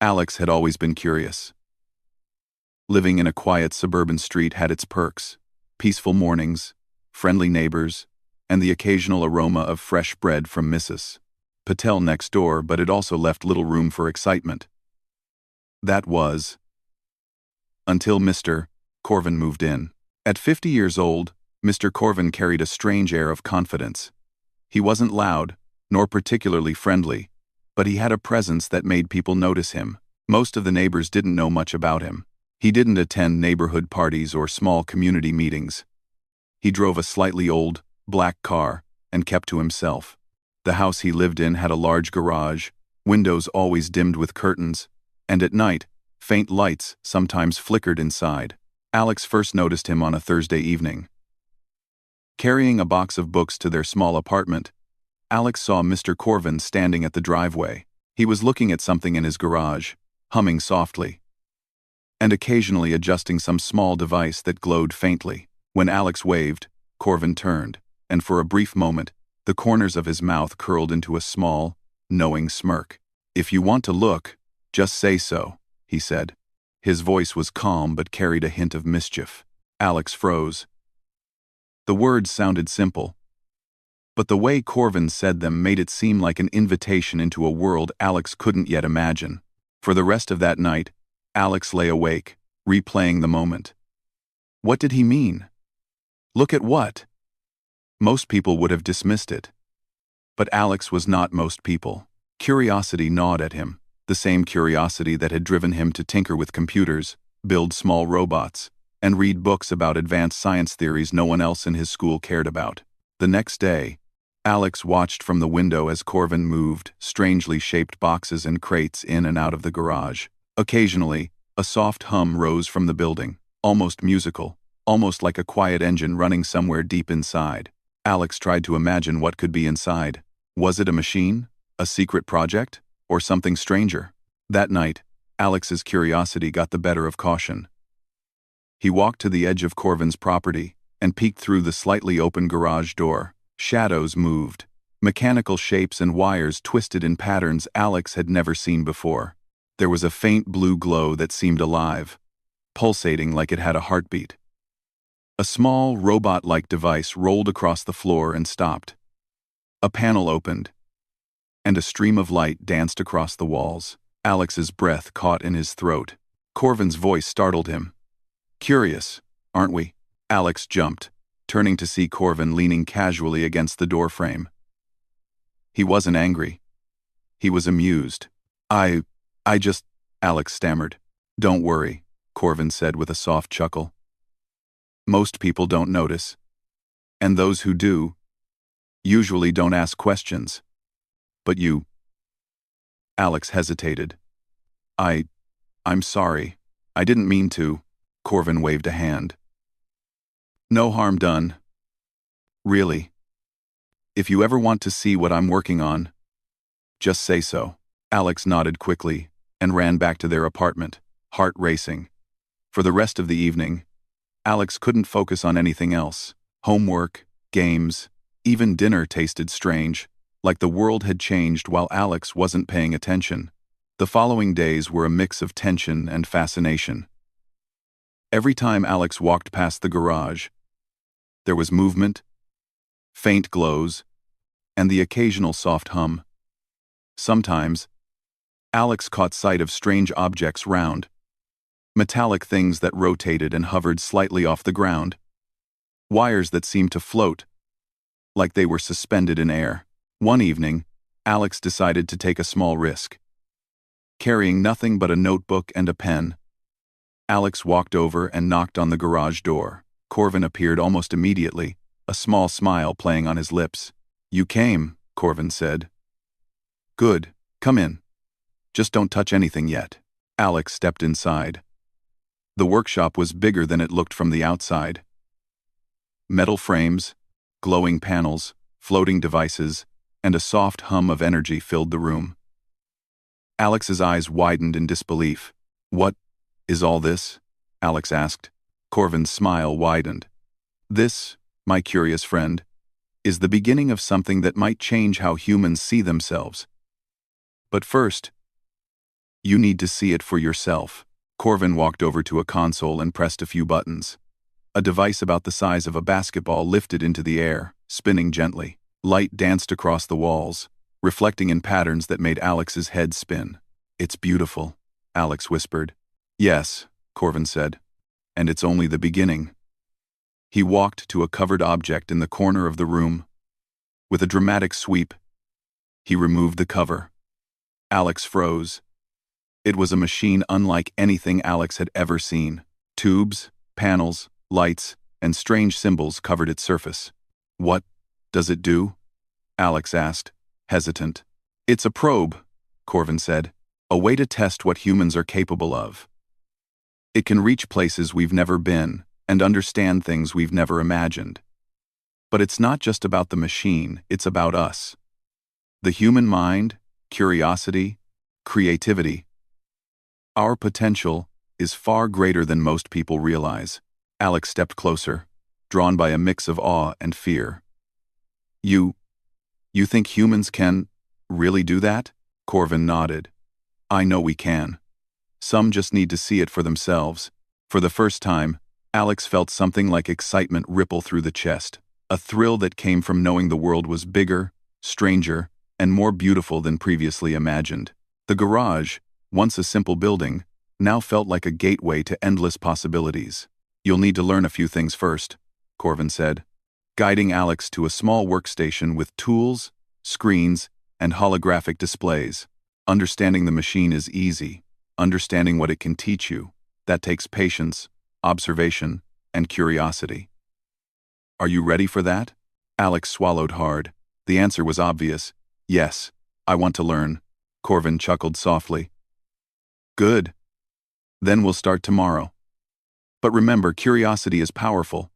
Alex had always been curious. Living in a quiet suburban street had its perks: peaceful mornings, friendly neighbors, and the occasional aroma of fresh bread from Mrs. Patel next door, but it also left little room for excitement. That was until Mr. Corvin moved in. At 50 years old, Mr. Corvin carried a strange air of confidence. He wasn't loud, nor particularly friendly, but he had a presence that made people notice him. Most of the neighbors didn't know much about him. He didn't attend neighborhood parties or small community meetings. He drove a slightly old, black car and kept to himself. The house he lived in had a large garage, windows always dimmed with curtains, and at night, faint lights sometimes flickered inside. Alex first noticed him on a Thursday evening. Carrying a box of books to their small apartment, Alex saw Mr. Corvin standing at the driveway. He was looking at something in his garage, humming softly, and occasionally adjusting some small device that glowed faintly. When Alex waved, Corvin turned, and for a brief moment, the corners of his mouth curled into a small, knowing smirk. "If you want to look, just say so," he said. His voice was calm but carried a hint of mischief. Alex froze. The words sounded simple, but the way Corvin said them made it seem like an invitation into a world Alex couldn't yet imagine. For the rest of that night, Alex lay awake, replaying the moment. What did he mean? Look at what? Most people would have dismissed it. But Alex was not most people. Curiosity gnawed at him, the same curiosity that had driven him to tinker with computers, build small robots, and read books about advanced science theories no one else in his school cared about. The next day, Alex watched from the window as Corvin moved strangely shaped boxes and crates in and out of the garage. Occasionally, a soft hum rose from the building, almost musical, almost like a quiet engine running somewhere deep inside. Alex tried to imagine what could be inside. Was it a machine, a secret project, or something stranger? That night, Alex's curiosity got the better of caution. He walked to the edge of Corvin's property and peeked through the slightly open garage door. Shadows moved. Mechanical shapes and wires twisted in patterns Alex had never seen before. There was a faint blue glow that seemed alive, pulsating like it had a heartbeat. A small, robot-like device rolled across the floor and stopped. A panel opened, and a stream of light danced across the walls. Alex's breath caught in his throat. Corvin's voice startled him. "Curious, aren't we?" Alex jumped, turning to see Corvin leaning casually against the doorframe. He wasn't angry. He was amused. I just, Alex stammered. "Don't worry," Corvin said with a soft chuckle. "Most people don't notice. And those who do, usually don't ask questions. But you..." Alex hesitated. I'm sorry. I didn't mean to." Corvin waved a hand. "No harm done. Really. If you ever want to see what I'm working on, just say so." Alex nodded quickly and ran back to their apartment, heart racing. For the rest of the evening, Alex couldn't focus on anything else. Homework, games, even dinner tasted strange, like the world had changed while Alex wasn't paying attention. The following days were a mix of tension and fascination. Every time Alex walked past the garage, there was movement, faint glows, and the occasional soft hum. Sometimes, Alex caught sight of strange objects round, metallic things that rotated and hovered slightly off the ground, wires that seemed to float, like they were suspended in air. One evening, Alex decided to take a small risk. Carrying nothing but a notebook and a pen, Alex walked over and knocked on the garage door. Corvin appeared almost immediately, a small smile playing on his lips. "You came," Corvin said. "Good, come in. Just don't touch anything yet." Alex stepped inside. The workshop was bigger than it looked from the outside. Metal frames, glowing panels, floating devices, and a soft hum of energy filled the room. Alex's eyes widened in disbelief. "What is all this?" Alex asked. Corvin's smile widened. "This, my curious friend, is the beginning of something that might change how humans see themselves. But first, You need to see it for yourself. Corvin walked over to a console and pressed a few buttons. A device about the size of a basketball lifted into the air, spinning gently. Light danced across the walls, reflecting in patterns that made Alex's head spin. "It's beautiful," Alex whispered. "Yes," Corvin said. "And it's only the beginning." He walked to a covered object in the corner of the room. With a dramatic sweep, he removed the cover. Alex froze. It was a machine unlike anything Alex had ever seen. Tubes, panels, lights, and strange symbols covered its surface. "What does it do?" Alex asked, hesitant. "It's a probe," Corvin said. "A way to test what humans are capable of. It can reach places we've never been and understand things we've never imagined. But it's not just about the machine, it's about us. The human mind, curiosity, creativity. Our potential is far greater than most people realize." Alex stepped closer, drawn by a mix of awe and fear. You think humans can really do that?" Corvin nodded. "I know we can. Some just need to see it for themselves." For the first time, Alex felt something like excitement ripple through the chest, a thrill that came from knowing the world was bigger, stranger, and more beautiful than previously imagined. The garage, once a simple building, now felt like a gateway to endless possibilities. "You'll need to learn a few things first," Corvin said, guiding Alex to a small workstation with tools, screens, and holographic displays. "Understanding the machine is easy. Understanding what it can teach you, that takes patience, observation, and curiosity." "Are you ready for that?" Alex swallowed hard. The answer was obvious. "Yes, I want to learn." Corvin chuckled softly. "Good. Then we'll start tomorrow. But remember, curiosity is powerful.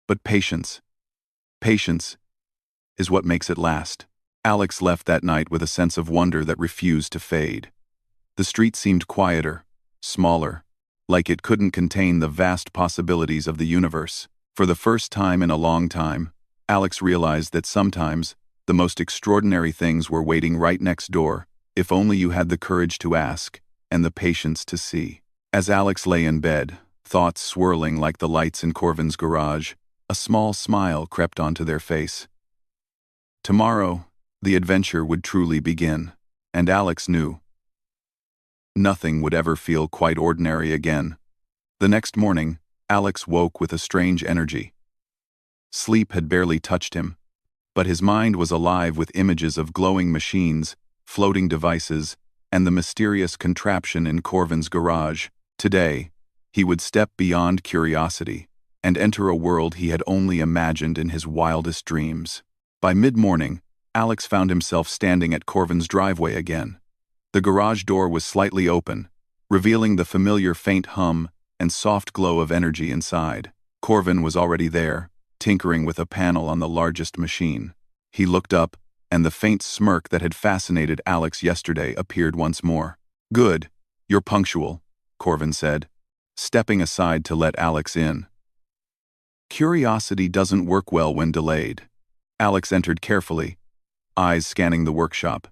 But patience is what makes it last." Alex left that night with a sense of wonder that refused to fade. The street seemed quieter, smaller, like it couldn't contain the vast possibilities of the universe. For the first time in a long time, Alex realized that sometimes the most extraordinary things were waiting right next door, if only you had the courage to ask and the patience to see. As Alex lay in bed, thoughts swirling like the lights in Corvin's garage, a small smile crept onto their face. Tomorrow, the adventure would truly begin, and Alex knew nothing would ever feel quite ordinary again. The next morning, Alex woke with a strange energy. Sleep had barely touched him, but his mind was alive with images of glowing machines, floating devices, and the mysterious contraption in Corvin's garage. Today, he would step beyond curiosity and enter a world he had only imagined in his wildest dreams. By mid-morning, Alex found himself standing at Corvin's driveway again. The garage door was slightly open, revealing the familiar faint hum and soft glow of energy inside. Corvin was already there, tinkering with a panel on the largest machine. He looked up, and the faint smirk that had fascinated Alex yesterday appeared once more. "Good, you're punctual," Corvin said, stepping aside to let Alex in. Curiosity doesn't work well when delayed. Alex entered carefully, eyes scanning the workshop.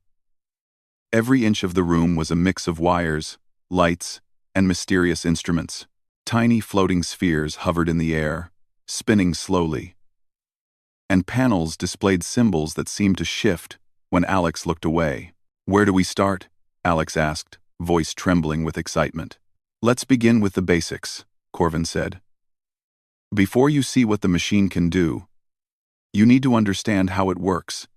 Every inch of the room was a mix of wires, lights, and mysterious instruments. Tiny floating spheres hovered in the air, spinning slowly. And panels displayed symbols that seemed to shift when Alex looked away. "Where do we start?" Alex asked, voice trembling with excitement. "Let's begin with the basics," Corvin said. "Before you see what the machine can do, you need to understand how it works.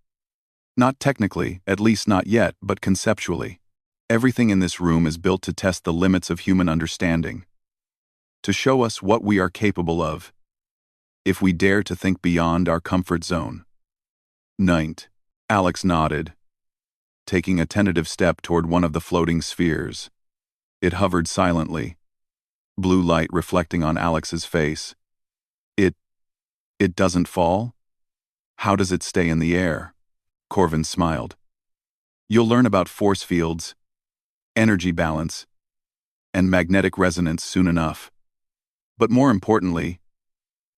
Not technically, at least not yet, but conceptually. Everything in this room is built to test the limits of human understanding, to show us what we are capable of, if we dare to think beyond our comfort zone." "Ninth." Alex nodded, taking a tentative step toward one of the floating spheres. It hovered silently, blue light reflecting on Alex's face. It doesn't fall? How does it stay in the air?" Corvin smiled. "You'll learn about force fields, energy balance, and magnetic resonance soon enough. But more importantly,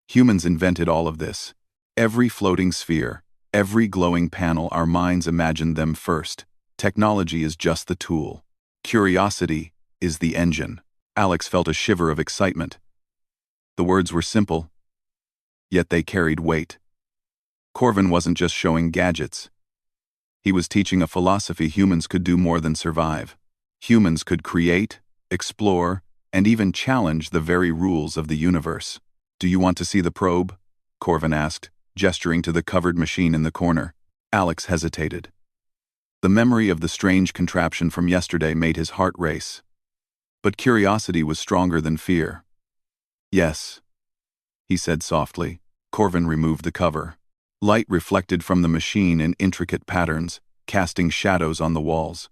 humans invented all of this. Every floating sphere, every glowing panel, our minds imagined them first. Technology is just the tool. Curiosity is the engine. Alex felt a shiver of excitement. The words were simple, yet they carried weight. Corvin wasn't just showing gadgets. He was teaching a philosophy humans could do more than survive. Humans could create, explore, and even challenge the very rules of the universe. "Do you want to see the probe?" Corvin asked, gesturing to the covered machine in the corner. Alex hesitated. The memory of the strange contraption from yesterday made his heart race. But curiosity was stronger than fear. "Yes," he said softly. Corvin removed the cover. Light reflected from the machine in intricate patterns, casting shadows on the walls.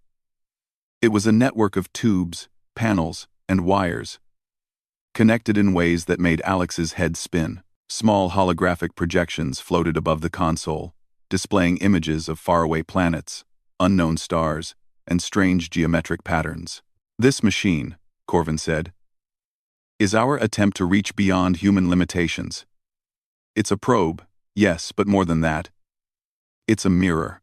It was a network of tubes, panels, and wires, connected in ways that made Alex's head spin. Small holographic projections floated above the console, displaying images of faraway planets, unknown stars, and strange geometric patterns. "This machine," Corvin said, "is our attempt to reach beyond human limitations. It's a probe, yes, but more than that. It's a mirror.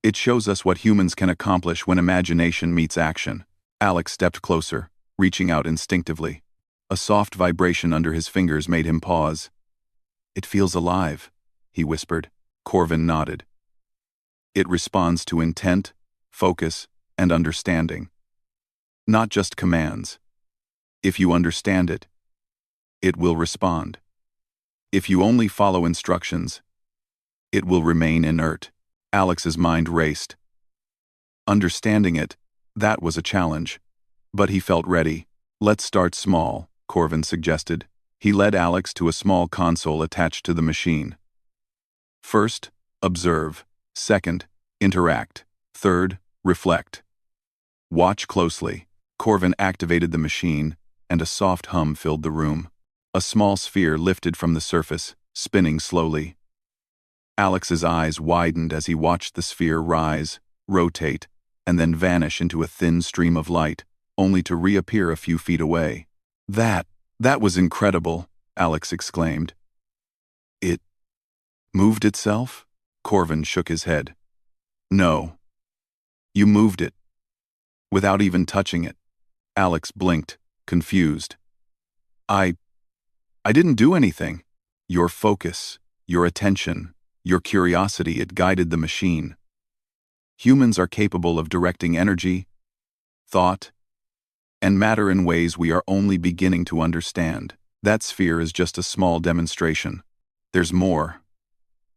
It shows us what humans can accomplish when imagination meets action." Alex stepped closer, reaching out instinctively. A soft vibration under his fingers made him pause. "It feels alive," he whispered. Corvin nodded. "It responds to intent, focus, and understanding. Not just commands. If you understand it, it will respond. If you only follow instructions, it will remain inert." Alex's mind raced. Understanding it, that was a challenge. But he felt ready. "Let's start small," Corvin suggested. He led Alex to a small console attached to the machine. "First, observe. Second, interact. Third, reflect. Watch closely." Corvin activated the machine, and a soft hum filled the room. A small sphere lifted from the surface, spinning slowly. Alex's eyes widened as he watched the sphere rise, rotate, and then vanish into a thin stream of light, only to reappear a few feet away. That was incredible," Alex exclaimed. "It moved itself?" Corvin shook his head. "No. You moved it. Without even touching it." Alex blinked, confused. I didn't do anything. Your focus, your attention, your curiosity, it guided the machine. Humans are capable of directing energy, thought, and matter in ways we are only beginning to understand. That sphere is just a small demonstration. There's more.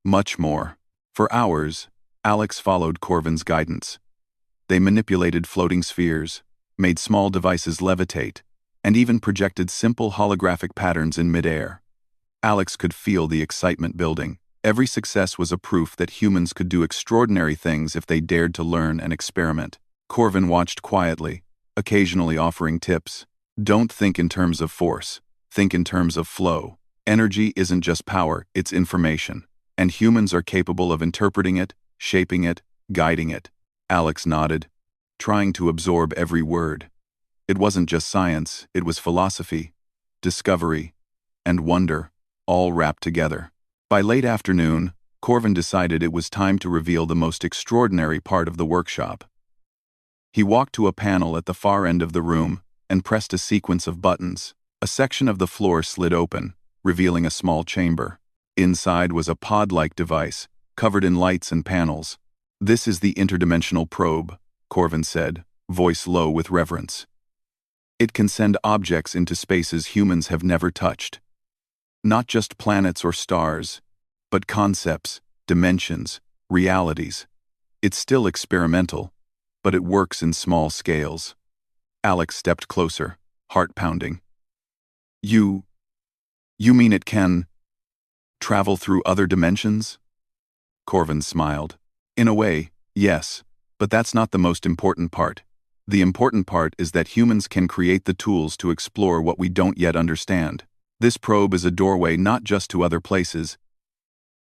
Much more. For hours, Alex followed Corvin's guidance. They manipulated floating spheres, made small devices levitate, and even projected simple holographic patterns in midair. Alex could feel the excitement building. Every success was a proof that humans could do extraordinary things if they dared to learn and experiment. Corvin watched quietly, occasionally offering tips. "Don't think in terms of force. Think in terms of flow. Energy isn't just power, it's information. And humans are capable of interpreting it, shaping it, guiding it." Alex nodded, trying to absorb every word. It wasn't just science, it was philosophy, discovery, and wonder, all wrapped together. By late afternoon, Corvin decided it was time to reveal the most extraordinary part of the workshop. He walked to a panel at the far end of the room and pressed a sequence of buttons. A section of the floor slid open, revealing a small chamber. Inside was a pod-like device, covered in lights and panels. "This is the interdimensional probe," Corvin said, voice low with reverence. "It can send objects into spaces humans have never touched. Not just planets or stars, but concepts, dimensions, realities. It's still experimental, but it works in small scales." Alex stepped closer, heart pounding. You mean it can travel through other dimensions?" Corvin smiled. "In a way, yes, but that's not the most important part. The important part is that humans can create the tools to explore what we don't yet understand. This probe is a doorway not just to other places,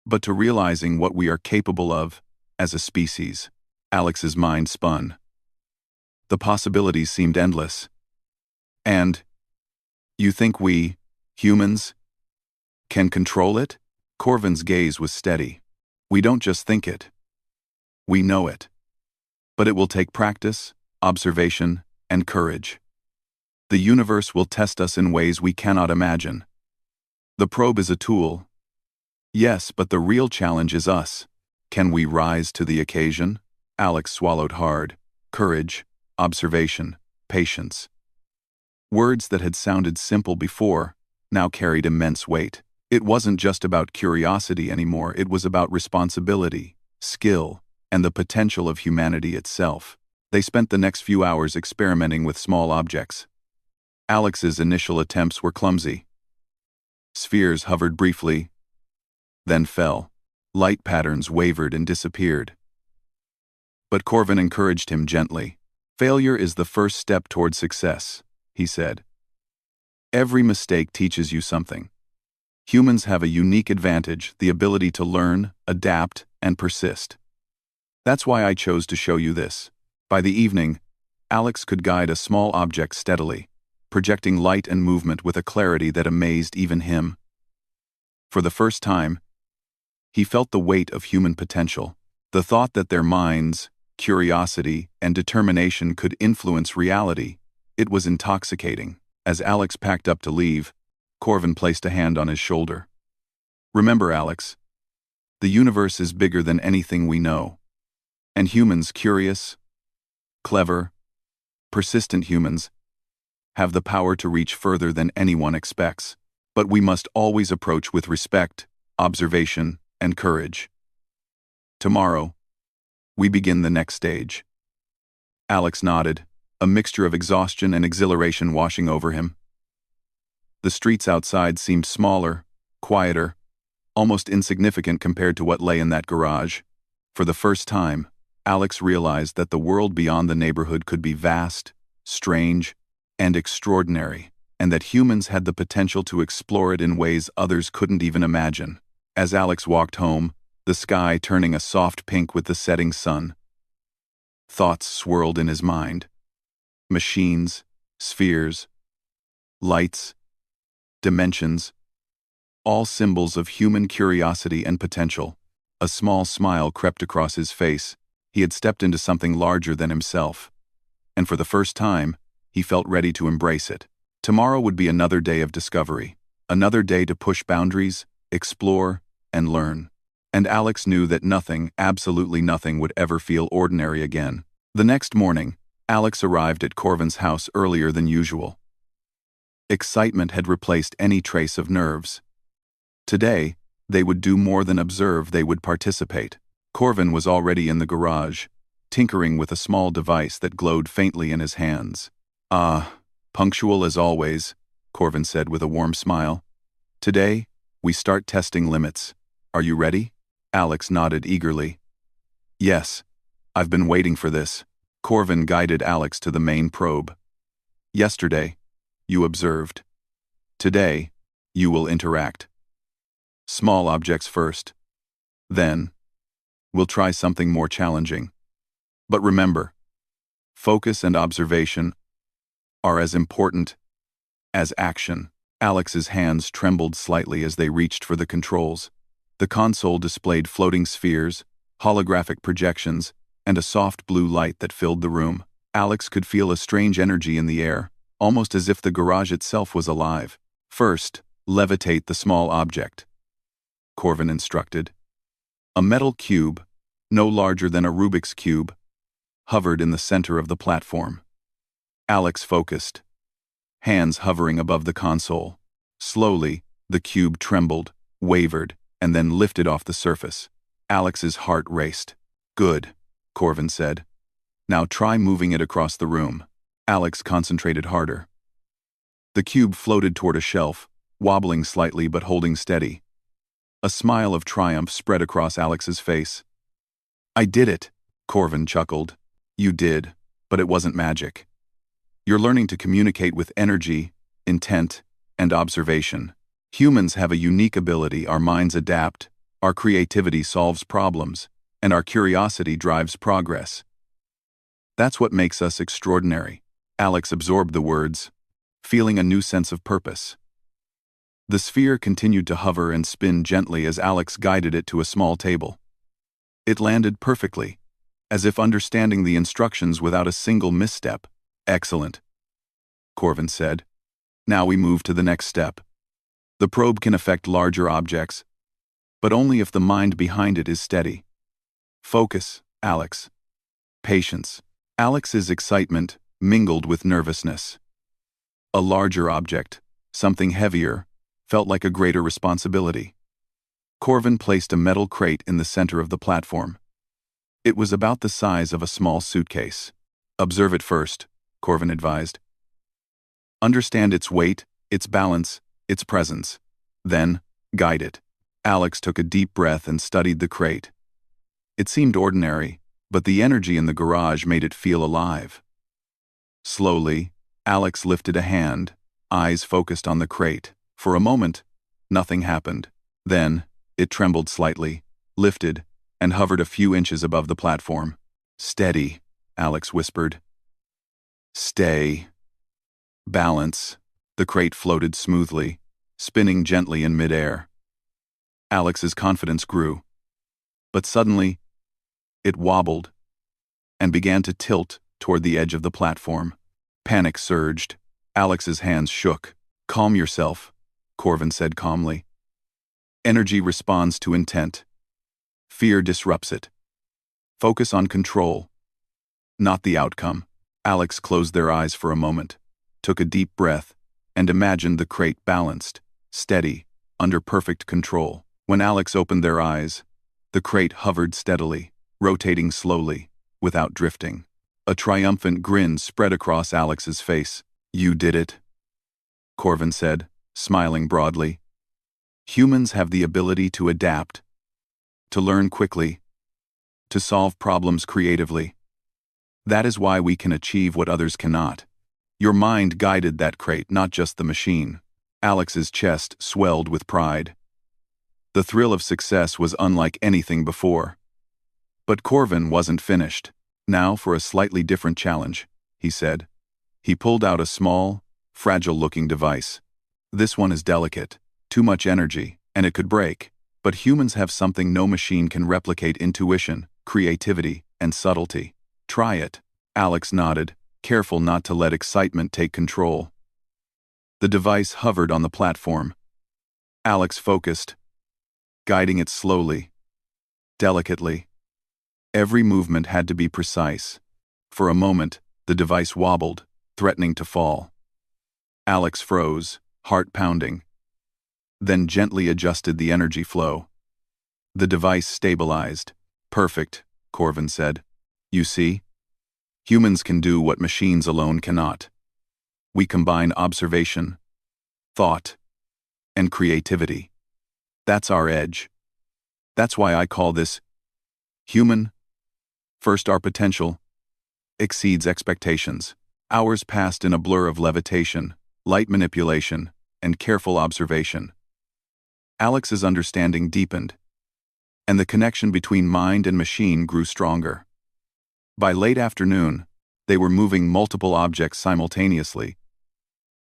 but to realizing what we are capable of as a species." Alex's mind spun. The possibilities seemed endless. "And you think we, humans, can control it?" Corvin's gaze was steady. "We don't just think it. We know it. But it will take practice, observation, and courage. The universe will test us in ways we cannot imagine. The probe is a tool. Yes, but the real challenge is us. Can we rise to the occasion? Alex swallowed hard. Courage, observation, patience. Words that had sounded simple before now carried immense weight. It wasn't just about curiosity anymore, it was about responsibility, skill, and the potential of humanity itself. They spent the next few hours experimenting with small objects. Alex's initial attempts were clumsy. Spheres hovered briefly, then fell. Light patterns wavered and disappeared. But Corvin encouraged him gently. Failure is the first step toward success, he said. Every mistake teaches you something. Humans have a unique advantage, the ability to learn, adapt, and persist. That's why I chose to show you this. By the evening, Alex could guide a small object steadily, projecting light and movement with a clarity that amazed even him. For the first time, he felt the weight of human potential. The thought that their minds, curiosity, and determination could influence reality, it was intoxicating. As Alex packed up to leave, Corvin placed a hand on his shoulder. Remember, Alex, the universe is bigger than anything we know. And humans, curious, clever, persistent humans, have the power to reach further than anyone expects. But we must always approach with respect, observation, and courage. Tomorrow, we begin the next stage. Alex nodded, a mixture of exhaustion and exhilaration washing over him. The streets outside seemed smaller, quieter, almost insignificant compared to what lay in that garage. For the first time, Alex realized that the world beyond the neighborhood could be vast, strange, and extraordinary, and that humans had the potential to explore it in ways others couldn't even imagine. As Alex walked home, the sky turning a soft pink with the setting sun, thoughts swirled in his mind. Machines, spheres, lights, dimensions, all symbols of human curiosity and potential. A small smile crept across his face. He had stepped into something larger than himself, and for the first time, he felt ready to embrace it. Tomorrow would be another day of discovery, another day to push boundaries, explore, and learn. And Alex knew that nothing, absolutely nothing, would ever feel ordinary again. The next morning, Alex arrived at Corvin's house earlier than usual. Excitement had replaced any trace of nerves. Today, they would do more than observe, they would participate. Corvin was already in the garage, tinkering with a small device that glowed faintly in his hands. Punctual as always, Corvin said with a warm smile. Today, we start testing limits. Are you ready? Alex nodded eagerly. Yes, I've been waiting for this. Corvin guided Alex to the main probe. Yesterday, you observed. Today, you will interact. Small objects first. Then, we'll try something more challenging. But remember, focus and observation are as important as action. Alex's hands trembled slightly as they reached for the controls. The console displayed floating spheres, holographic projections, and a soft blue light that filled the room. Alex could feel a strange energy in the air, almost as if the garage itself was alive. First, levitate the small object, Corvin instructed. A metal cube, no larger than a Rubik's Cube, hovered in the center of the platform. Alex focused, hands hovering above the console. Slowly, the cube trembled, wavered, and then lifted off the surface. Alex's heart raced. Good, Corvin said. Now try moving it across the room. Alex concentrated harder. The cube floated toward a shelf, wobbling slightly but holding steady. A smile of triumph spread across Alex's face. I did it, Corvin chuckled. You did, but it wasn't magic. You're learning to communicate with energy, intent, and observation. Humans have a unique ability. Our minds adapt, our creativity solves problems, and our curiosity drives progress. That's what makes us extraordinary. Alex absorbed the words, feeling a new sense of purpose. The sphere continued to hover and spin gently as Alex guided it to a small table. It landed perfectly, as if understanding the instructions without a single misstep. Excellent, Corvin said. Now we move to the next step. The probe can affect larger objects, but only if the mind behind it is steady. Focus, Alex. Patience. Alex's excitement mingled with nervousness. A larger object, something heavier, felt like a greater responsibility. Corvin placed a metal crate in the center of the platform. It was about the size of a small suitcase. Observe it first, Corvin advised. Understand its weight, its balance, its presence. Then, guide it. Alex took a deep breath and studied the crate. It seemed ordinary, but the energy in the garage made it feel alive. Slowly, Alex lifted a hand, eyes focused on the crate. For a moment, nothing happened. Then, it trembled slightly, lifted, and hovered a few inches above the platform. Steady, Alex whispered. Stay. Balance. The crate floated smoothly, spinning gently in midair. Alex's confidence grew. But suddenly, it wobbled and began to tilt toward the edge of the platform. Panic surged. Alex's hands shook. Calm yourself, Corvin said calmly. Energy responds to intent. Fear disrupts it. Focus on control, not the outcome. Alex closed their eyes for a moment, took a deep breath, and imagined the crate balanced, steady, under perfect control. When Alex opened their eyes, the crate hovered steadily, rotating slowly, without drifting. A triumphant grin spread across Alex's face. You did it, Corvin said, smiling broadly. Humans have the ability to adapt, to learn quickly, to solve problems creatively. That is why we can achieve what others cannot. Your mind guided that crate, not just the machine. Alex's chest swelled with pride. The thrill of success was unlike anything before. But Corvin wasn't finished. Now for a slightly different challenge, he said. He pulled out a small, fragile-looking device. This one is delicate, too much energy, and it could break. But humans have something no machine can replicate: intuition, creativity, and subtlety. Try it. Alex nodded, careful not to let excitement take control. The device hovered on the platform. Alex focused, guiding it slowly, delicately. Every movement had to be precise. For a moment, the device wobbled, threatening to fall. Alex froze, heart pounding, then gently adjusted the energy flow. The device stabilized. Perfect, Corvin said. You see? Humans can do what machines alone cannot. We combine observation, thought, and creativity. That's our edge. That's why I call this human. First, our potential exceeds expectations. Hours passed in a blur of levitation, light manipulation, and careful observation. Alex's understanding deepened, and the connection between mind and machine grew stronger. By late afternoon, they were moving multiple objects simultaneously,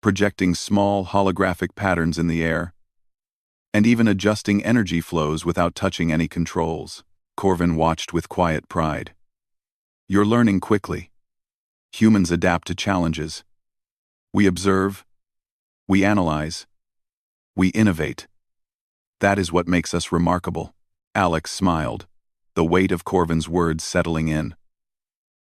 projecting small holographic patterns in the air, and even adjusting energy flows without touching any controls. Corvin watched with quiet pride. You're learning quickly. Humans adapt to challenges. We observe, we analyze, we innovate. That is what makes us remarkable. Alex smiled, the weight of Corvin's words settling in.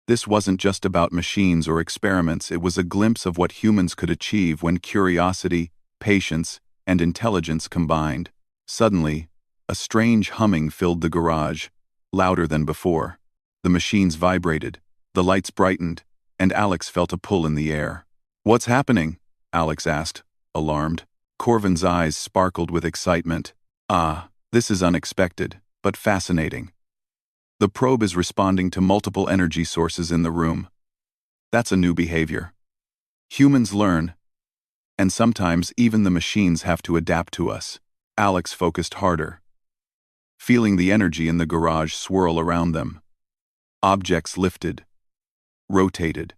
This wasn't just about machines or experiments, it was a glimpse of what humans could achieve when curiosity, patience, and intelligence combined. Suddenly, a strange humming filled the garage, louder than before. The machines vibrated, the lights brightened, and Alex felt a pull in the air. What's happening? Alex asked, alarmed. Corvin's eyes sparkled with excitement. Ah, this is unexpected, but fascinating. The probe is responding to multiple energy sources in the room. That's a new behavior. Humans learn, and sometimes even the machines have to adapt to us. Alex focused harder, feeling the energy in the garage swirl around them. Objects lifted, rotated,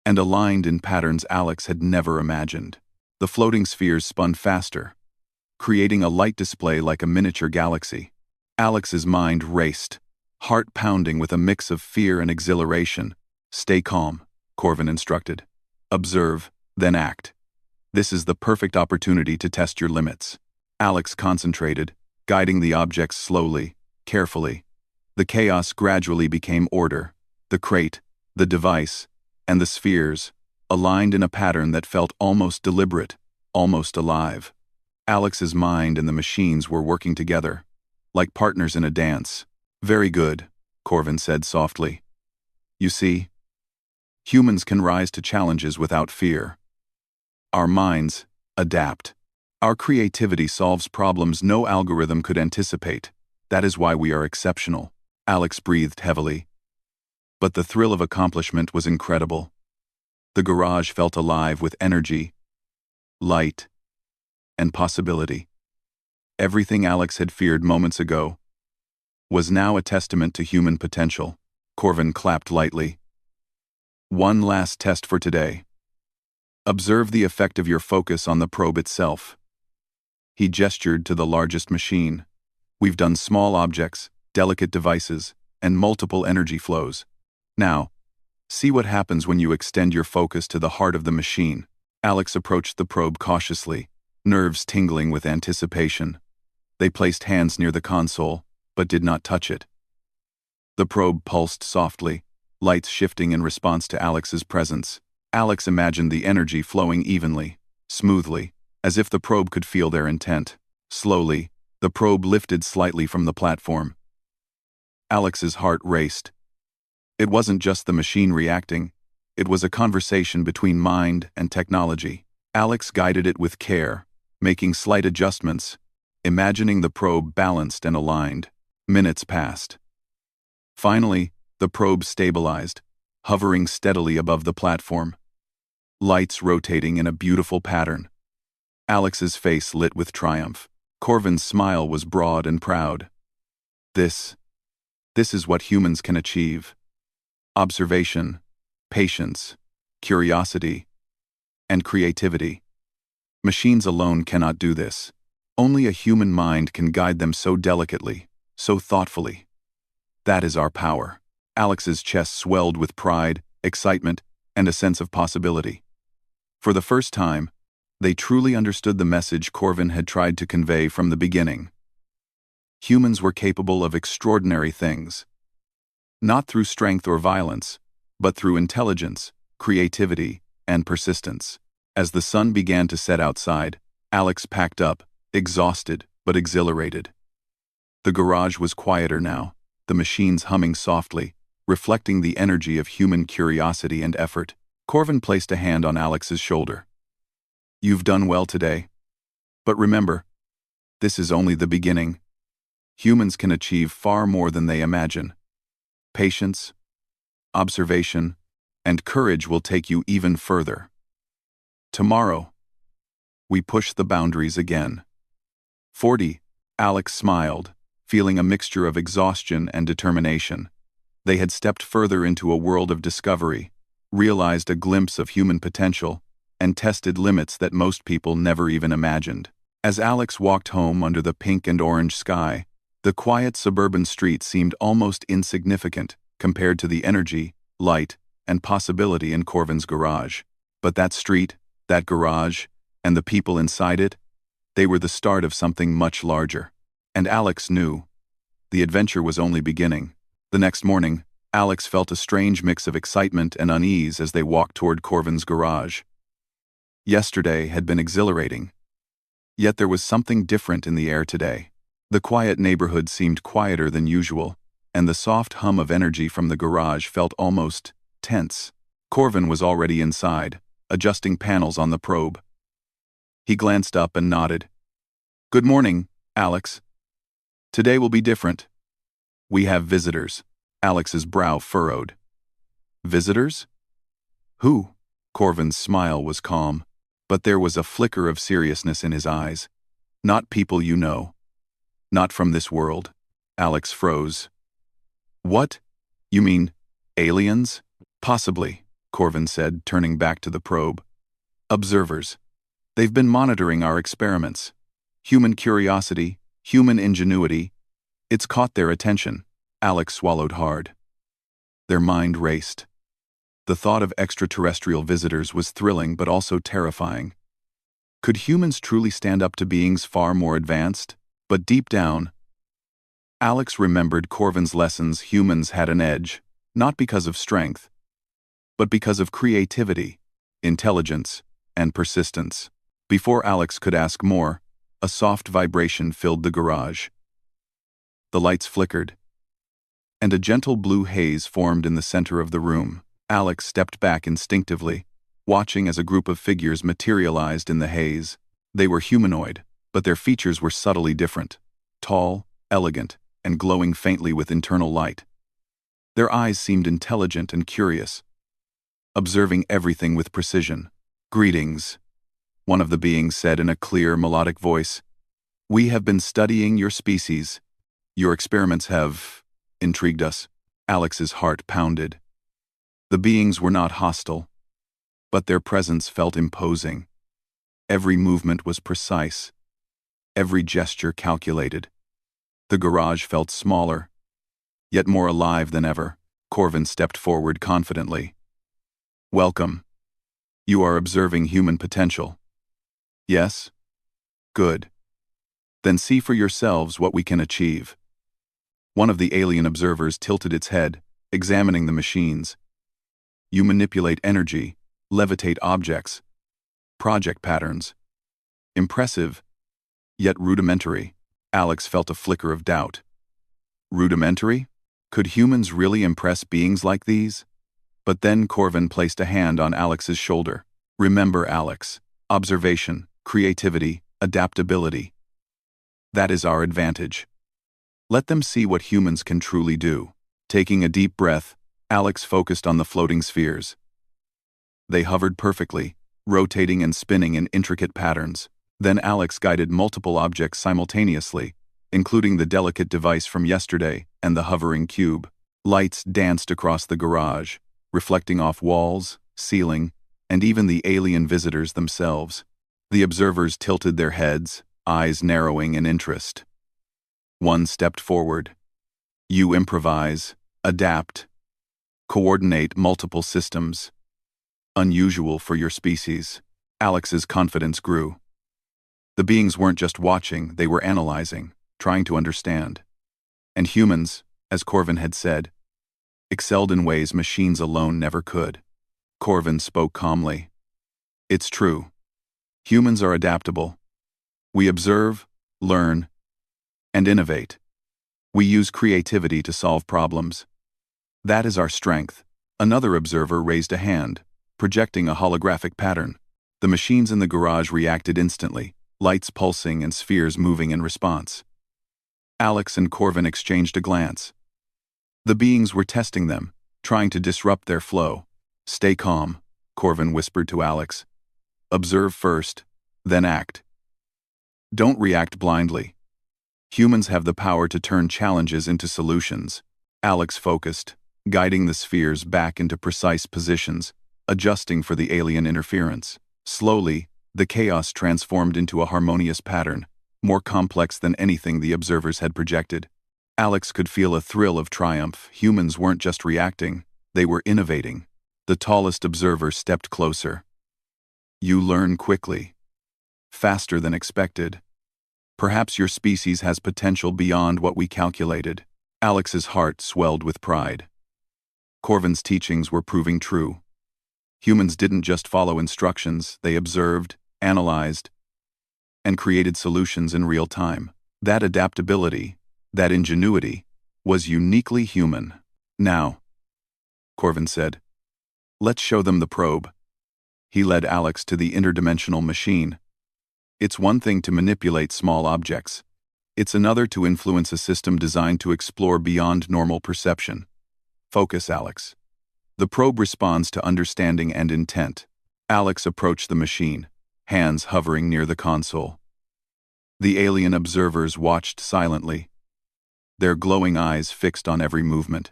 and aligned in patterns Alex had never imagined. The floating spheres spun faster, creating a light display like a miniature galaxy. Alex's mind raced, heart pounding with a mix of fear and exhilaration. "Stay calm," Corvin instructed. "Observe, then act. This is the perfect opportunity to test your limits." Alex concentrated, guiding the objects slowly, carefully. The chaos gradually became order. The crate, the device, and the spheres, aligned in a pattern that felt almost deliberate, almost alive. Alex's mind and the machines were working together, like partners in a dance. "Very good," Corvin said softly. "You see, humans can rise to challenges without fear. Our minds adapt. Our creativity solves problems no algorithm could anticipate. That is why we are exceptional." Alex breathed heavily. But the thrill of accomplishment was incredible. The garage felt alive with energy, light, and possibility. Everything Alex had feared moments ago was now a testament to human potential. Corvin clapped lightly. "One last test for today. Observe the effect of your focus on the probe itself." He gestured to the largest machine. "We've done small objects, delicate devices, and multiple energy flows. Now, see what happens when you extend your focus to the heart of the machine." Alex approached the probe cautiously, nerves tingling with anticipation. They placed hands near the console, but did not touch it. The probe pulsed softly, lights shifting in response to Alex's presence. Alex imagined the energy flowing evenly, smoothly, as if the probe could feel their intent. Slowly, the probe lifted slightly from the platform. Alex's heart raced. It wasn't just the machine reacting, it was a conversation between mind and technology. Alex guided it with care, making slight adjustments, imagining the probe balanced and aligned. Minutes passed. Finally, the probe stabilized, hovering steadily above the platform. Lights rotating in a beautiful pattern. Alex's face lit with triumph. Corvin's smile was broad and proud. This is what humans can achieve. Observation, patience, curiosity, and creativity. Machines alone cannot do this. Only a human mind can guide them so delicately, so thoughtfully. That is our power. Alex's chest swelled with pride, excitement, and a sense of possibility. For the first time, they truly understood the message Corvin had tried to convey from the beginning. Humans were capable of extraordinary things. Not through strength or violence, but through intelligence, creativity, and persistence. As the sun began to set outside, Alex packed up, exhausted but exhilarated. The garage was quieter now, the machines humming softly, reflecting the energy of human curiosity and effort. Corvin placed a hand on Alex's shoulder. "You've done well today. But remember, this is only the beginning. Humans can achieve far more than they imagine. Patience, observation, and courage will take you even further. Tomorrow, we push the boundaries again." 40. Alex smiled, feeling a mixture of exhaustion and determination. They had stepped further into a world of discovery, realized a glimpse of human potential, and tested limits that most people never even imagined. As Alex walked home under the pink and orange sky, the quiet suburban street seemed almost insignificant compared to the energy, light, and possibility in Corvin's garage. But that street, that garage, and the people inside it, they were the start of something much larger. And Alex knew. The adventure was only beginning. The next morning, Alex felt a strange mix of excitement and unease as they walked toward Corvin's garage. Yesterday had been exhilarating. Yet there was something different in the air today. The quiet neighborhood seemed quieter than usual, and the soft hum of energy from the garage felt almost tense. Corvin was already inside, adjusting panels on the probe. He glanced up and nodded. "Good morning, Alex. Today will be different. We have visitors." Alex's brow furrowed. "Visitors? Who?" Corvin's smile was calm, but there was a flicker of seriousness in his eyes. "Not people you know. Not from this world." Alex froze. "What? You mean aliens?" "Possibly," Corvin said, turning back to the probe. "Observers. They've been monitoring our experiments. Human curiosity, human ingenuity. It's caught their attention. Alex swallowed hard. Their mind raced. The thought of extraterrestrial visitors was thrilling but also terrifying. Could humans truly stand up to beings far more advanced? But deep down, Alex remembered Corvin's lessons. Humans had an edge, not because of strength, but because of creativity, intelligence, and persistence. Before Alex could ask more, a soft vibration filled the garage. The lights flickered, and a gentle blue haze formed in the center of the room. Alex stepped back instinctively, watching as a group of figures materialized in the haze. They were humanoid, but their features were subtly different: tall, elegant, and glowing faintly with internal light. Their eyes seemed intelligent and curious, observing everything with precision. "Greetings," one of the beings said in a clear, melodic voice. "We have been studying your species. Your experiments have intrigued us." Alex's heart pounded. The beings were not hostile, but their presence felt imposing. Every movement was precise, every gesture calculated. The garage felt smaller, yet more alive than ever. Corvin stepped forward confidently. "Welcome. You are observing human potential." "Yes?" "Good. Then see for yourselves what we can achieve." One of the alien observers tilted its head, examining the machines. "You manipulate energy, levitate objects, project patterns. Impressive, yet rudimentary." Alex felt a flicker of doubt. Rudimentary? Could humans really impress beings like these? But then Corvin placed a hand on Alex's shoulder. "Remember, Alex, observation, creativity, adaptability. That is our advantage. Let them see what humans can truly do." Taking a deep breath, Alex focused on the floating spheres. They hovered perfectly, rotating and spinning in intricate patterns. Then Alex guided multiple objects simultaneously, including the delicate device from yesterday and the hovering cube. Lights danced across the garage, reflecting off walls, ceiling, and even the alien visitors themselves. The observers tilted their heads, eyes narrowing in interest. One stepped forward. "You improvise, adapt, coordinate multiple systems. Unusual for your species." Alex's confidence grew. The beings weren't just watching, they were analyzing, trying to understand. And humans, as Corvin had said, excelled in ways machines alone never could. Corvin spoke calmly. "It's true. Humans are adaptable. We observe, learn, and innovate. We use creativity to solve problems. That is our strength." Another observer raised a hand, projecting a holographic pattern. The machines in the garage reacted instantly, lights pulsing and spheres moving in response. Alex and Corvin exchanged a glance. The beings were testing them, trying to disrupt their flow. "Stay calm," Corvin whispered to Alex. "Observe first, then act. Don't react blindly. Humans have the power to turn challenges into solutions." Alex focused, guiding the spheres back into precise positions, adjusting for the alien interference. Slowly, the chaos transformed into a harmonious pattern, more complex than anything the observers had projected. Alex could feel a thrill of triumph. Humans weren't just reacting, they were innovating. The tallest observer stepped closer. "You learn quickly. Faster than expected. Perhaps your species has potential beyond what we calculated." Alex's heart swelled with pride. Corvin's teachings were proving true. Humans didn't just follow instructions, they observed, analyzed, and created solutions in real time. That adaptability, that ingenuity, was uniquely human. "Now," Corvin said, "let's show them the probe." He led Alex to the interdimensional machine. It's one thing to manipulate small objects. It's another to influence a system designed to explore beyond normal perception. "Focus, Alex." The probe responds to understanding and intent. Alex approached the machine, hands hovering near the console. The alien observers watched silently, their glowing eyes fixed on every movement.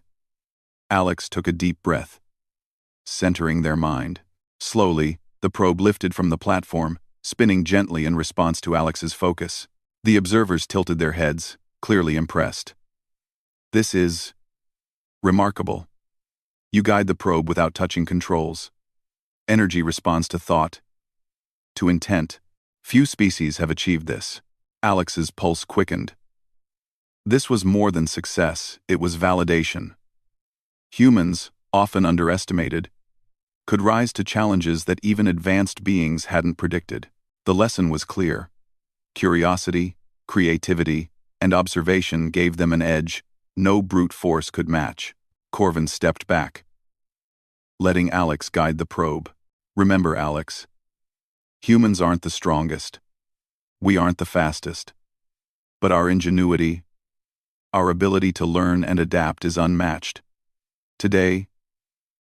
Alex took a deep breath, centering their mind. Slowly, the probe lifted from the platform, spinning gently in response to Alex's focus. The observers tilted their heads, clearly impressed. "This is Remarkable. You guide the probe without touching controls. Energy responds to thought, to intent. Few species have achieved this. Alex's pulse quickened. This was more than success, it was validation. Humans, often underestimated, could rise to challenges that even advanced beings hadn't predicted. The lesson was clear. Curiosity, creativity, and observation gave them an edge no brute force could match. Corvin stepped back, letting Alex guide the probe. Remember, Alex, humans aren't the strongest. We aren't the fastest. But our ingenuity, our ability to learn and adapt is unmatched. Today,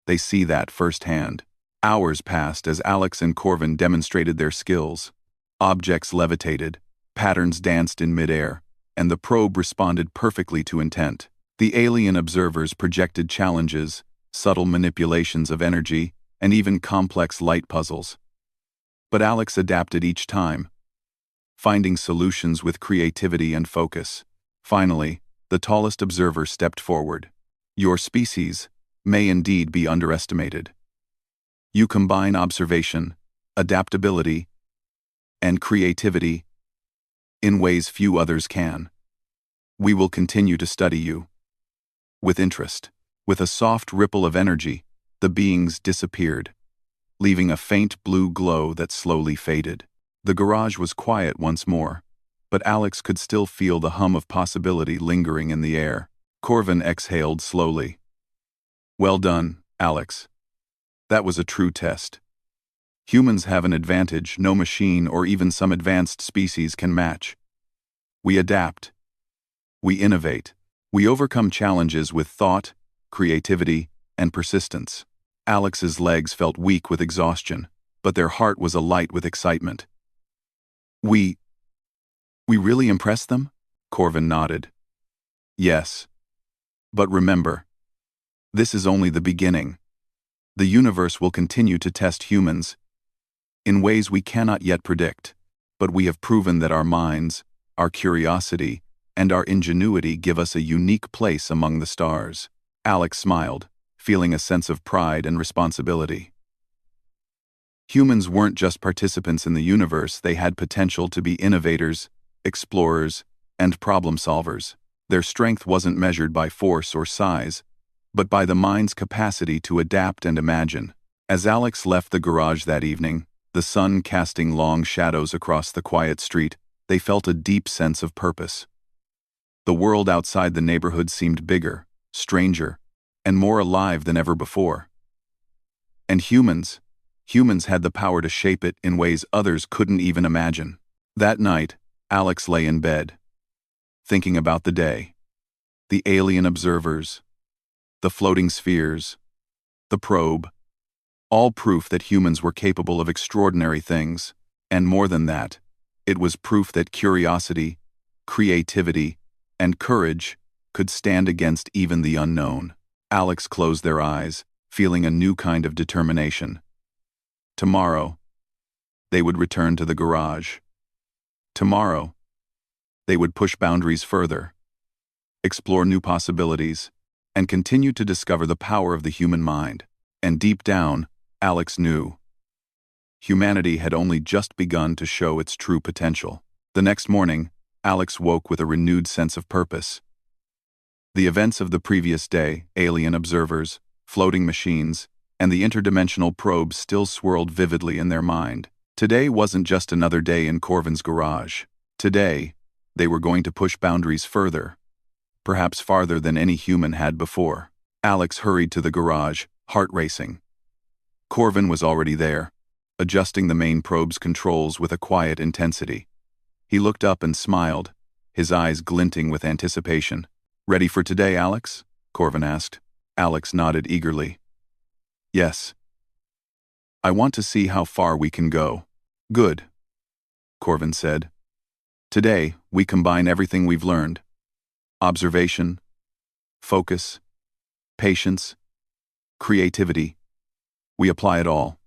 they see that firsthand. Hours passed as Alex and Corvin demonstrated their skills. Objects levitated, patterns danced in midair, and the probe responded perfectly to intent. The alien observers projected challenges, subtle manipulations of energy, and even complex light puzzles. But Alex adapted each time, finding solutions with creativity and focus. Finally, the tallest observer stepped forward. Your species may indeed be underestimated. You combine observation, adaptability, and creativity in ways few others can. We will continue to study you. With interest, with a soft ripple of energy, the beings disappeared, leaving a faint blue glow that slowly faded. The garage was quiet once more, but Alex could still feel the hum of possibility lingering in the air. Corvin exhaled slowly. Well done, Alex. That was a true test. Humans have an advantage no machine or even some advanced species can match. We adapt. We innovate. We overcome challenges with thought, creativity, and persistence. Alex's legs felt weak with exhaustion, but their heart was alight with excitement. We really impressed them? Corvin nodded. Yes. But remember, this is only the beginning. The universe will continue to test humans in ways we cannot yet predict, but we have proven that our minds, our curiosity, and our ingenuity give us a unique place among the stars. Alex smiled, feeling a sense of pride and responsibility. Humans weren't just participants in the universe, they had potential to be innovators, explorers, and problem solvers. Their strength wasn't measured by force or size, but by the mind's capacity to adapt and imagine. As Alex left the garage that evening, the sun casting long shadows across the quiet street, they felt a deep sense of purpose. The world outside the neighborhood seemed bigger, stranger, and more alive than ever before. And humans had the power to shape it in ways others couldn't even imagine. That night, Alex lay in bed, thinking about the day, the alien observers, the floating spheres, the probe, all proof that humans were capable of extraordinary things, and more than that, it was proof that curiosity, creativity, and courage could stand against even the unknown. Alex closed their eyes, feeling a new kind of determination. Tomorrow, they would return to the garage. Tomorrow, they would push boundaries further, explore new possibilities, and continue to discover the power of the human mind. And deep down, Alex knew humanity had only just begun to show its true potential. The next morning, Alex woke with a renewed sense of purpose. The events of the previous day, alien observers, floating machines, and the interdimensional probe still swirled vividly in their mind. Today wasn't just another day in Corvin's garage. Today, they were going to push boundaries further, perhaps farther than any human had before. Alex hurried to the garage, heart racing. Corvin was already there, adjusting the main probe's controls with a quiet intensity. He looked up and smiled, his eyes glinting with anticipation. "Ready for today, Alex?" Corvin asked. Alex nodded eagerly. "Yes. I want to see how far we can go." "Good," Corvin said. "Today, we combine everything we've learned. Observation, focus, patience, creativity. We apply it all.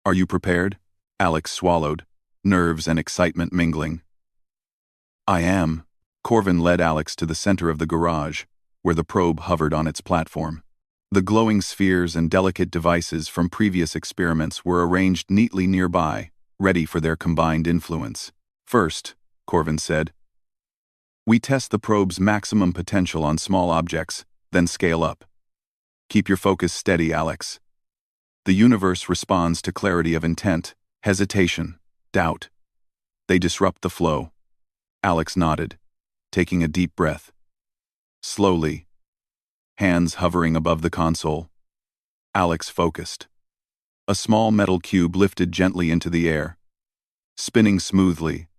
Are you prepared?" Alex swallowed, nerves and excitement mingling. "I am." Corvin led Alex to the center of the garage, where the probe hovered on its platform. The glowing spheres and delicate devices from previous experiments were arranged neatly nearby, ready for their combined influence. First, Corvin said, we test the probe's maximum potential on small objects, then scale up. Keep your focus steady, Alex. The universe responds to clarity of intent, hesitation, doubt. They disrupt the flow. Alex nodded, taking a deep breath. Slowly, hands hovering above the console, Alex focused. A small metal cube lifted gently into the air, spinning smoothly.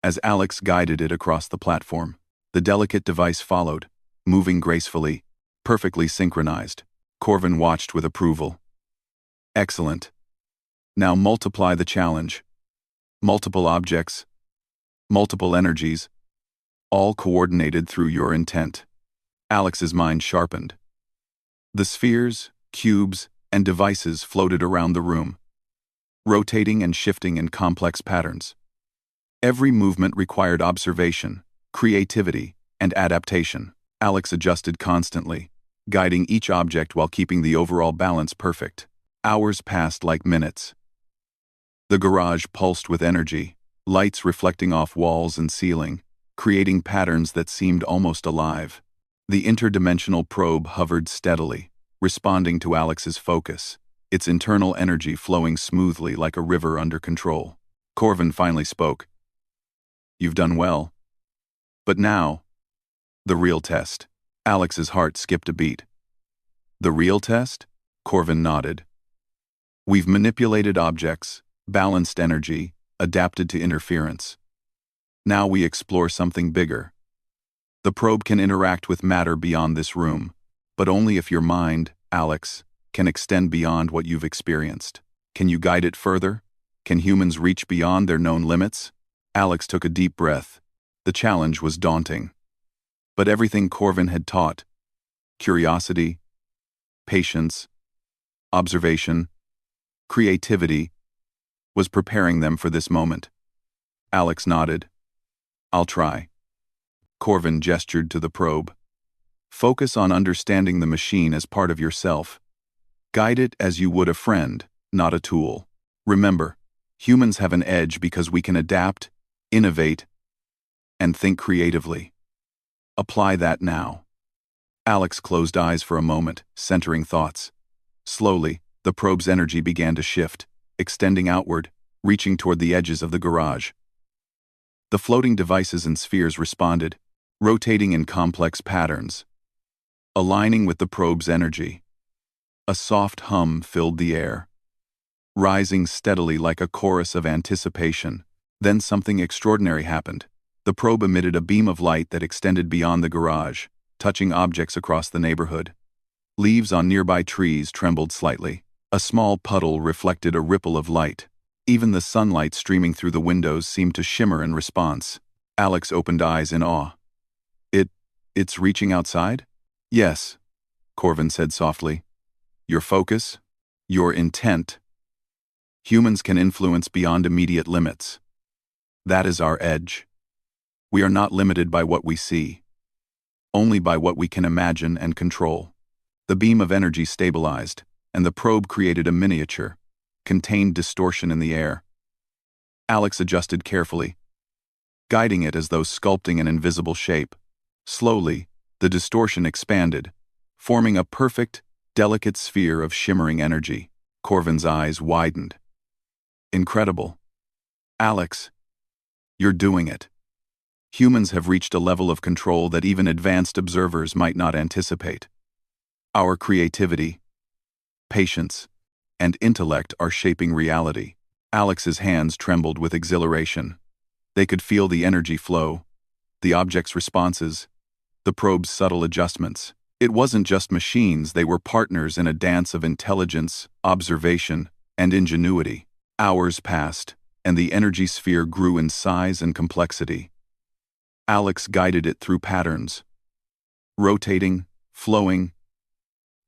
As Alex guided it across the platform, the delicate device followed, moving gracefully, perfectly synchronized. Corvin watched with approval. Excellent. Now multiply the challenge. Multiple objects, multiple energies, all coordinated through your intent. Alex's mind sharpened. The spheres, cubes, and devices floated around the room, rotating and shifting in complex patterns. Every movement required observation, creativity, and adaptation. Alex adjusted constantly, guiding each object while keeping the overall balance perfect. Hours passed like minutes. The garage pulsed with energy, lights reflecting off walls and ceiling, creating patterns that seemed almost alive. The interdimensional probe hovered steadily, responding to Alex's focus, its internal energy flowing smoothly like a river under control. Corvin finally spoke. You've done well. But now, the real test. Alex's heart skipped a beat. The real test? Corvin nodded. We've manipulated objects, balanced energy, adapted to interference. Now we explore something bigger. The probe can interact with matter beyond this room, but only if your mind, Alex, can extend beyond what you've experienced. Can you guide it further? Can humans reach beyond their known limits? Alex took a deep breath. The challenge was daunting. But everything Corvin had taught, curiosity, patience, observation, creativity, was preparing them for this moment. Alex nodded. I'll try. Corvin gestured to the probe. Focus on understanding the machine as part of yourself. Guide it as you would a friend, not a tool. Remember, humans have an edge because we can adapt, innovate, and think creatively. Apply that now. Alex closed eyes for a moment, centering thoughts. Slowly, the probe's energy began to shift, extending outward, reaching toward the edges of the garage. The floating devices and spheres responded, rotating in complex patterns, aligning with the probe's energy. A soft hum filled the air, rising steadily like a chorus of anticipation. Then something extraordinary happened. The probe emitted a beam of light that extended beyond the garage, touching objects across the neighborhood. Leaves on nearby trees trembled slightly. A small puddle reflected a ripple of light. Even the sunlight streaming through the windows seemed to shimmer in response. Alex opened eyes in awe. It's reaching outside? Yes, Corvin said softly. Your focus, your intent. Humans can influence beyond immediate limits. That is our edge. We are not limited by what we see, only by what we can imagine and control. The beam of energy stabilized, and the probe created a miniature, contained distortion in the air. Alex adjusted carefully, guiding it as though sculpting an invisible shape. Slowly, the distortion expanded, forming a perfect, delicate sphere of shimmering energy. Corvin's eyes widened. Incredible. Alex, you're doing it. Humans have reached a level of control that even advanced observers might not anticipate. Our creativity, patience, and intellect are shaping reality. Alex's hands trembled with exhilaration. They could feel the energy flow, the object's responses, the probe's subtle adjustments. It wasn't just machines, they were partners in a dance of intelligence, observation, and ingenuity. Hours passed, and the energy sphere grew in size and complexity. Alex guided it through patterns, rotating, flowing,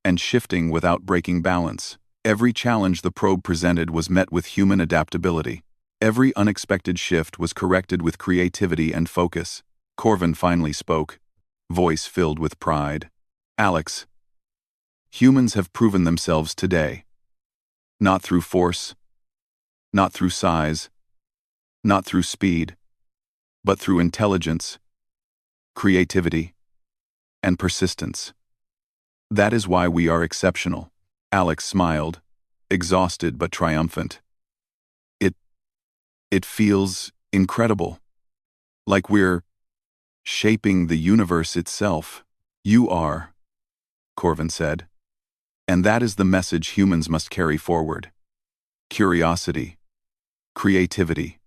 and shifting without breaking balance. Every challenge the probe presented was met with human adaptability. Every unexpected shift was corrected with creativity and focus. Corvin finally spoke. voice filled with pride. Alex, humans have proven themselves today. Not through force, not through size, not through speed, but through intelligence, creativity, and persistence. That is why we are exceptional. Alex smiled, exhausted but triumphant. It feels incredible. Like we're shaping the universe itself. You are, Corvin said. And that is the message humans must carry forward. Curiosity, creativity,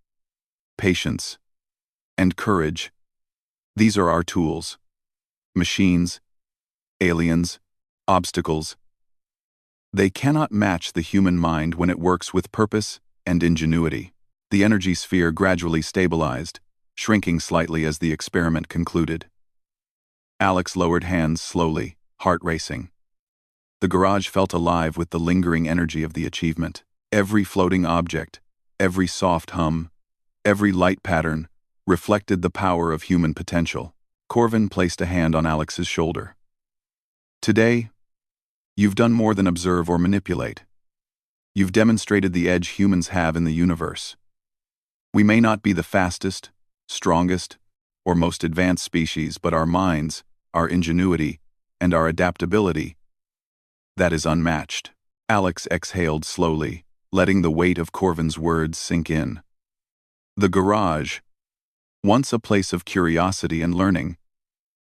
patience, and courage. These are our tools. Machines, aliens, obstacles. They cannot match the human mind when it works with purpose and ingenuity. The energy sphere gradually stabilized, shrinking slightly as the experiment concluded. Alex lowered hands slowly, heart racing. The garage felt alive with the lingering energy of the achievement. Every floating object, every soft hum, every light pattern reflected the power of human potential. Corvin placed a hand on Alex's shoulder. Today, you've done more than observe or manipulate. You've demonstrated the edge humans have in the universe. We may not be the fastest, strongest, or most advanced species, but our minds, our ingenuity, and our adaptability, that is unmatched. Alex exhaled slowly, letting the weight of Corvin's words sink in. The garage, once a place of curiosity and learning,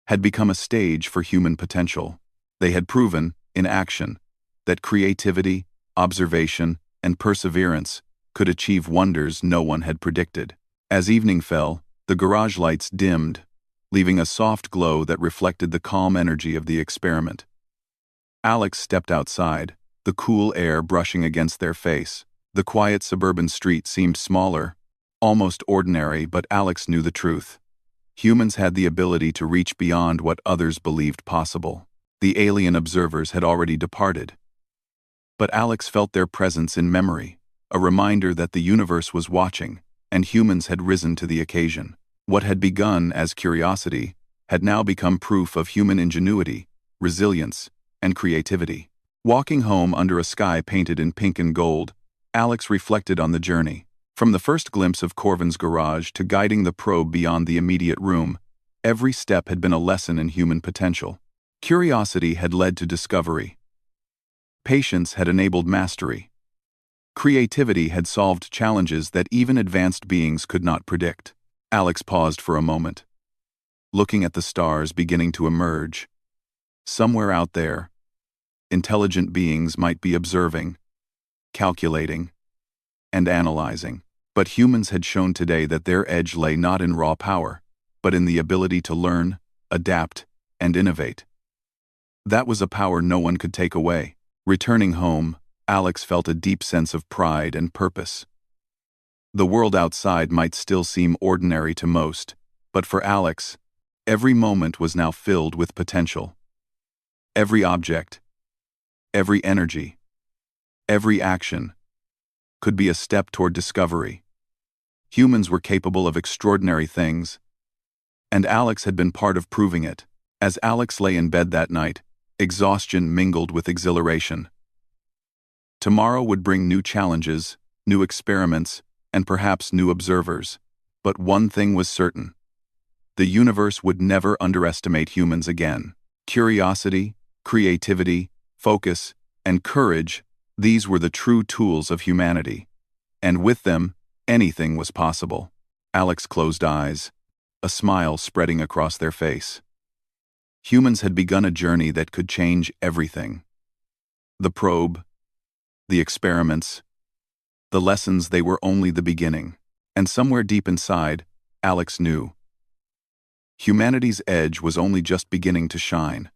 had become a stage for human potential. They had proven, in action, that creativity, observation, and perseverance could achieve wonders no one had predicted. As evening fell, the garage lights dimmed, leaving a soft glow that reflected the calm energy of the experiment. Alex stepped outside, the cool air brushing against their face. The quiet suburban street seemed smaller, almost ordinary, but Alex knew the truth. Humans had the ability to reach beyond what others believed possible. The alien observers had already departed. But Alex felt their presence in memory, a reminder that the universe was watching, and humans had risen to the occasion. What had begun as curiosity had now become proof of human ingenuity, resilience, and creativity. Walking home under a sky painted in pink and gold, Alex reflected on the journey. From the first glimpse of Corvin's garage to guiding the probe beyond the immediate room, every step had been a lesson in human potential. Curiosity had led to discovery. Patience had enabled mastery. Creativity had solved challenges that even advanced beings could not predict. Alex paused for a moment, looking at the stars beginning to emerge. Somewhere out there, intelligent beings might be observing, calculating, and analyzing. But humans had shown today that their edge lay not in raw power, but in the ability to learn, adapt, and innovate. That was a power no one could take away. Returning home, Alex felt a deep sense of pride and purpose. The world outside might still seem ordinary to most, but for Alex, every moment was now filled with potential. Every object, every energy, every action could be a step toward discovery. Humans were capable of extraordinary things, and Alex had been part of proving it. As Alex lay in bed that night, exhaustion mingled with exhilaration. Tomorrow would bring new challenges, new experiments, and perhaps new observers. But one thing was certain. The universe would never underestimate humans again. Curiosity, creativity, focus, and courage, these were the true tools of humanity. And with them, anything was possible. Alex closed eyes, a smile spreading across their face. Humans had begun a journey that could change everything. The probe, the experiments, the lessons, they were only the beginning. And somewhere deep inside, Alex knew. Humanity's edge was only just beginning to shine.